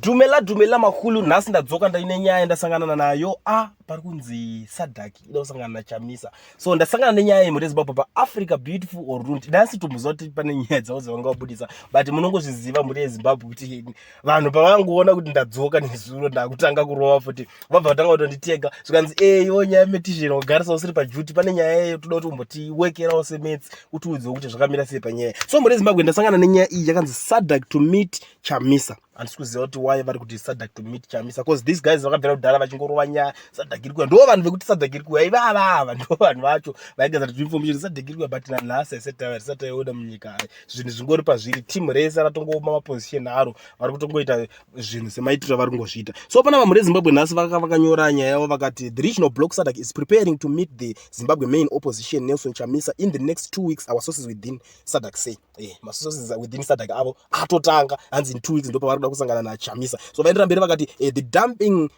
Dhumela mahulu nhasi ndadzoka ndaine nyaya ndasangana nayo pari kunzi Sadc ida kusangana naChamisa. So ndasangana nenyaya yemhuri yeZimbabwe paAfrica Beautiful or Rundi. Ndasi tomuziva kuti pane nyaya dzavo dzavanga vabudisa, but munongozviziva mhuri yeZimbabwe kuti vanhu pavangoona kuti ndadzoka nezuro ndakutanga kurova futi vabva vatanga kutonditega zvikanzi iwo nyaya yemetizheni kugarisa usiri pajuti pane nyaya yeyo toda kuti umbotiwekerawo semetsi utiudze kuti zvakamira sei panyaya. So mhuri yeZimbabwe ndasangana nenyaya iyi yakanzi Sadc to meet Chamisa. Handisi kuziva kuti why vari kuti Sadc to meet Chamisa, because these guys vakabvira kudhara vachingorova nyaya Sadc iri kuya. Ndo vanhu vekuti Sadc iri kuya ivava ndo vanhu vacho vaigeza kuti information Sadc iri kuya, but nanhasi haisati taiona munyika. Zvinhu zvingori pazviri, team rese ratongooma maposition aro vari kutongoita zvinhu semaitiro vari kungozviita. So pana vamhuri yeZimbabwe nhasi vakanyora nyaya yavo vakati the regional bloc Sadc is preparing to meet the Zimbabwe main opposition Nelson Chamisa in the next 2 weeks. Our sources within Sadc say masources within Sadc avo atotanga hanzi in 2 weeks ndo pavari kusangana naChamisa. So vaendera mberi vakati the dumping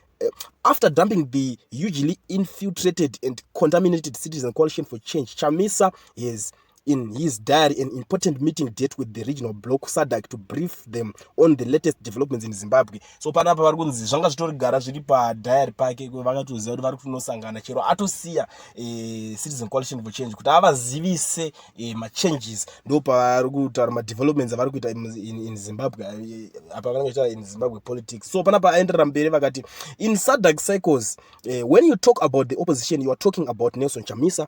after dumping the hugely infiltrated and contaminated Citizen Coalition for Change, Chamisa is in his diary an important meeting date with the regional bloc Sadc to brief them on the latest developments in Zimbabwe. So panapa vari kunzi zvanga zvitorigara zviri padiary pake vakatoziva kuti vari kunosangana chero atosiya Citizen Coalition for Change kuti avazivise machanges. Ndo pavari kutaura madevelopments avari kuita in Zimbabwe apa vanongoita in Zimbabwe politics. So panapa aenderera mberi vakati in Sadc cycles when you talk about the opposition you are talking about Nelson Chamisa.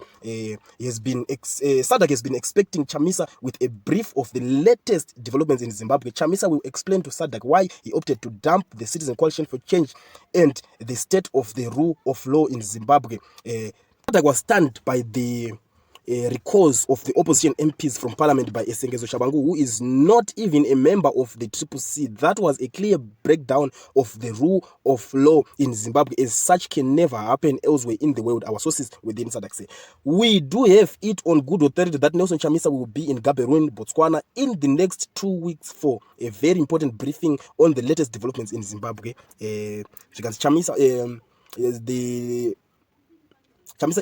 Sadc has been expecting Chamisa with a brief of the latest developments in Zimbabwe. Chamisa will explain to Sadc why he opted to dump the Citizen Coalition for Change and the state of the rule of law in Zimbabwe. Sadc was stunned by the recalls of the opposition MPs from parliament by Esengezo Shabangu, who is not even a member of the CCC. That was a clear breakdown of the rule of law in Zimbabwe, as such can never happen elsewhere in the world. Our sources within Sadc say we do have it on good authority that Nelson Chamisa will be in Gaborone, Botswana in the next 2 weeks for a very important briefing on the latest developments in Zimbabwe. Chamisa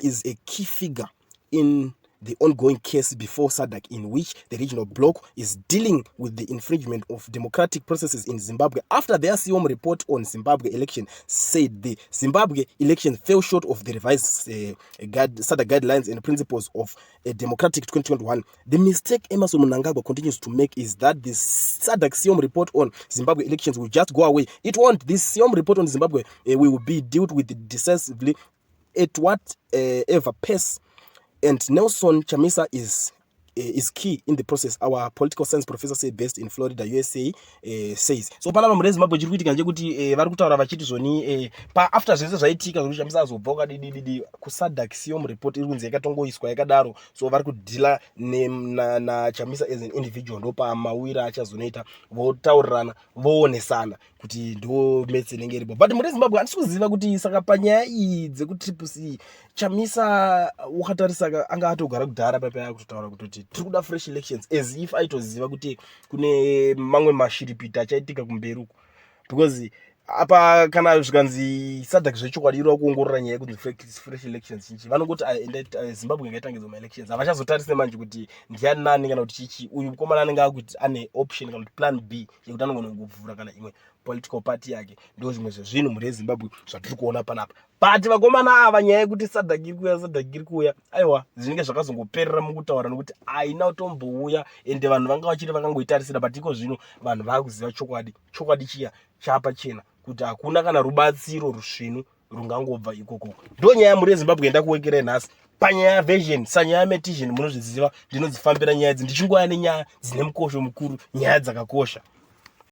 is a key figure in the ongoing case before Sadc, in which the regional bloc is dealing with the infringement of democratic processes in Zimbabwe after their COM report on Zimbabwe election said the Zimbabwe election fell short of the revised Sadc guidelines and principles of a democratic 2021. The mistake Emerson Mnangagwa continues to make is that the Sadc COM report on Zimbabwe elections will just go away. It won't. This COM report on Zimbabwe will be dealt with decisively at whatever pace. And Nelson Chamisa is key in the process, our political science professor said based in Florida, USA, says. So panapa mhuri yeZimbabwe chiri kuitika ngekuti vari kutaura vachiti zvoni after zvese zvaitika zvokuti Chamisa azobva dididi kuSadc COM report iri kunzi yakatongoiswa yakadaro. So vari kudhila naChamisa as an individual, ndo pamawira achazonoita votaurirana voonesana kuti ndo metse inenge iripo. But mhuri yeZimbabwe handisi kuziva kuti saka panyaya iyi dzekuti CCC Chamisa wakatarisa anga atogara kudhara papa kutotaura kuti tiri kuda fresh elections, as if aitoziva kuti kune mamwe mashiripiti achaitika kumberi uko. Because apa kana zvikanzi Sadc zvechokwadi iri kuongorora nyaya yekuti fresh elections chinchi vanongoti Zimbabwe ngaitangidza maelections, havachazotarise manje kuti ndiani nani kana kuti chichi uyu mukomana anenge akuti ane option kana kuti plan B yekuti anogona kuvhura kana imwe political party yake. Ndo zvimwe zvezvinhu mhuri yeZimbabwe zvatiri kuona panapa. But vakomana ava nyaya yekuti Sadc iri kuya aiwa zvinenge zvakazongoperera mukutaura nokuti haina kutombouya ende vanhu vanga vachiri vakangoitarisira. But iko zvino vanhu vakuziva chokwadi chiya chapa chena kuti hakuna kana rubatsiro rusvinu rungangobva ikoko. Ndo nyaya mhuri yeZimbabwe ndakuwekerai nhasi panyaya version sanyaya metizheni munozviziva ndinodzifambira nyaya idzi ndichingouya nenyaya dzine mukosho mukuru, nyaya dzakakosha.